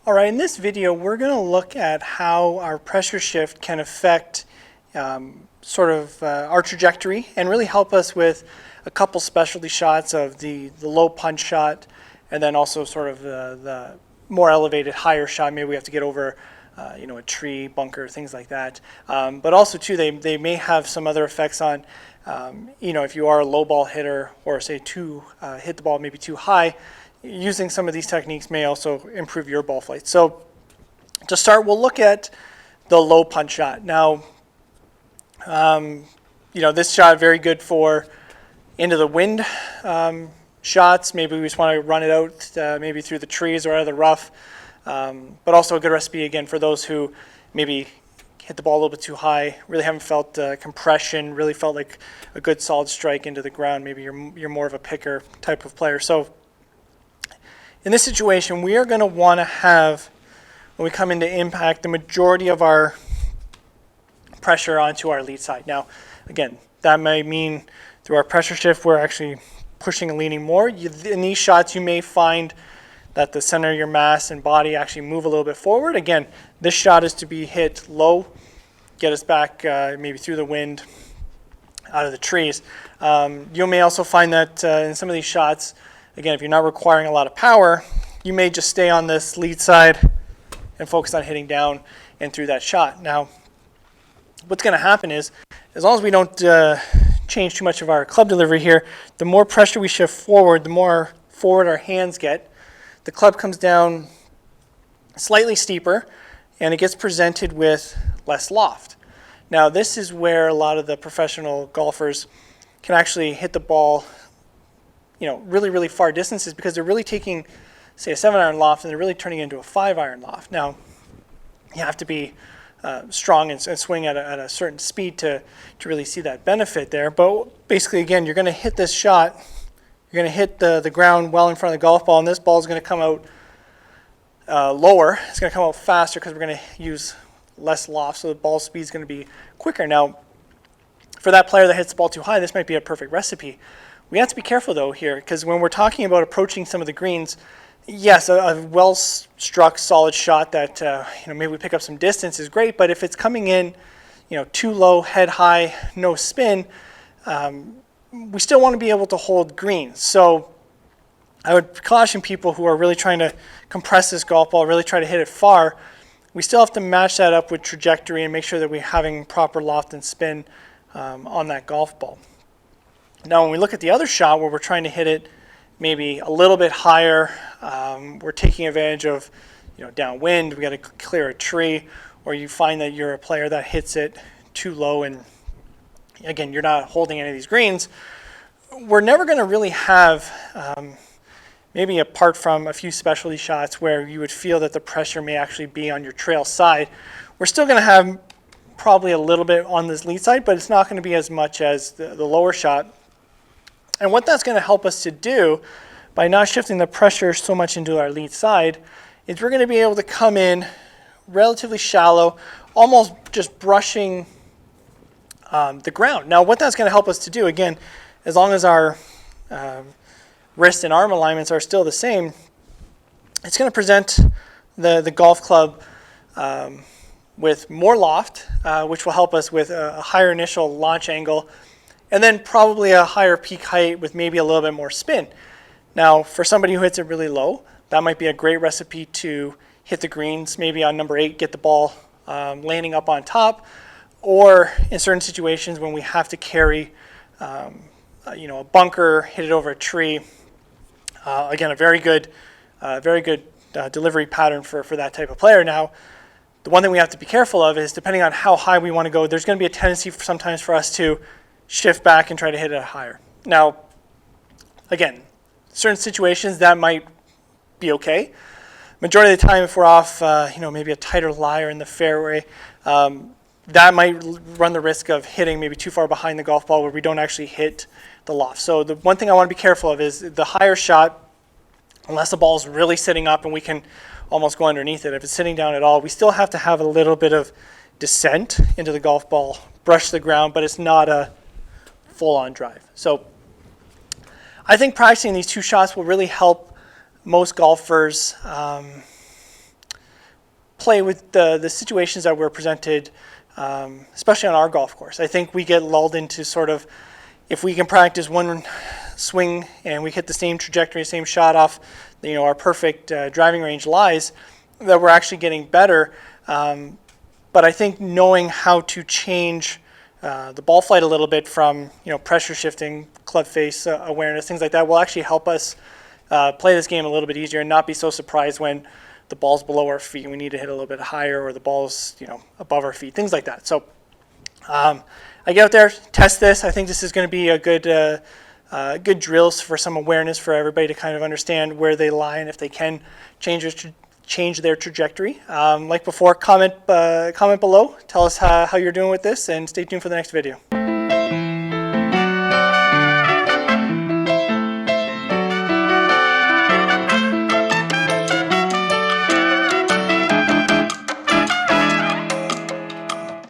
All right, in this video, we're going to look at how our pressure shift can affect our trajectory and really help us with a couple specialty shots of the low punch shot, and then also sort of the more elevated higher shot. Maybe we have to get over a tree, bunker, things like that. But also too, they may have some other effects on, if you are a low ball hitter or say hit the ball maybe too high, using some of these techniques may also improve your ball flight. So to start, we'll look at the low punch shot. Now, this shot very good for into the wind shots. Maybe we just want to run it out maybe through the trees or out of the rough. But also a good recipe, again, for those who maybe hit the ball a little bit too high, really haven't felt compression, really felt like a good solid strike into the ground. Maybe you're more of a picker type of player. So in this situation, we are going to want to have, when we come into impact, the majority of our pressure onto our lead side. Now, again, that may mean through our pressure shift, we're actually pushing and leaning more. In these shots, you may find that the center of your mass and body actually move a little bit forward. Again, this shot is to be hit low, get us back maybe through the wind, out of the trees. You may also find that in some of these shots, again, if you're not requiring a lot of power, you may just stay on this lead side and focus on hitting down and through that shot. Now, what's going to happen is, as long as we don't change too much of our club delivery here, the more pressure we shift forward, the more forward our hands get. The club comes down slightly steeper, and it gets presented with less loft. Now, this is where a lot of the professional golfers can actually hit the ball really, really far distances, because they're really taking, say, a 7-iron loft and they're really turning it into a 5-iron loft. Now, you have to be strong and swing at a certain speed to really see that benefit there. But basically, again, you're going to hit this shot, you're going to hit the ground well in front of the golf ball, and this ball is going to come out lower. It's going to come out faster because we're going to use less loft, so the ball speed is going to be quicker. Now, for that player that hits the ball too high, this might be a perfect recipe. We have to be careful, though, here, because when we're talking about approaching some of the greens, yes, a well-struck, solid shot that maybe we pick up some distance is great, but if it's coming in too low, head high, no spin, we still want to be able to hold greens. So I would caution people who are really trying to compress this golf ball, really try to hit it far. We still have to match that up with trajectory and make sure that we're having proper loft and spin on that golf ball. Now, when we look at the other shot where we're trying to hit it maybe a little bit higher, we're taking advantage of downwind, we got to clear a tree, or you find that you're a player that hits it too low and again, you're not holding any of these greens, we're never going to really have, maybe apart from a few specialty shots where you would feel that the pressure may actually be on your trail side, we're still going to have probably a little bit on this lead side, but it's not going to be as much as the lower shot. And what that's going to help us to do by not shifting the pressure so much into our lead side is we're going to be able to come in relatively shallow, almost just brushing the ground. Now, what that's going to help us to do, again, as long as our wrist and arm alignments are still the same, it's going to present the golf club with more loft, which will help us with a higher initial launch angle, and then probably a higher peak height with maybe a little bit more spin. Now, for somebody who hits it really low, that might be a great recipe to hit the greens, maybe on number 8, get the ball landing up on top, or in certain situations when we have to carry a bunker, hit it over a tree. Again, a very good delivery pattern for that type of player. Now, the one thing we have to be careful of is, depending on how high we want to go, there's going to be a tendency sometimes for us to shift back and try to hit it higher. Now, again, certain situations that might be okay. Majority of the time, if we're off, maybe a tighter lie or in the fairway, that might run the risk of hitting maybe too far behind the golf ball where we don't actually hit the loft. So the one thing I want to be careful of is the higher shot, unless the ball is really sitting up and we can almost go underneath it. If it's sitting down at all, we still have to have a little bit of descent into the golf ball, brush the ground, but it's not a full-on drive. So I think practicing these two shots will really help most golfers play with the situations that were presented, especially on our golf course. I think we get lulled into sort of, if we can practice one swing and we hit the same trajectory, same shot off, our perfect driving range lies, that we're actually getting better. But I think knowing how to change the ball flight a little bit from pressure shifting, club face awareness, things like that will actually help us play this game a little bit easier and not be so surprised when the ball's below our feet and we need to hit a little bit higher, or the ball's above our feet, things like that. So I get out there, test this. I think this is going to be a good drills for some awareness for everybody to kind of understand where they lie and if they can change their trajectory. Like before, comment below. Tell us how you're doing with this, and stay tuned for the next video.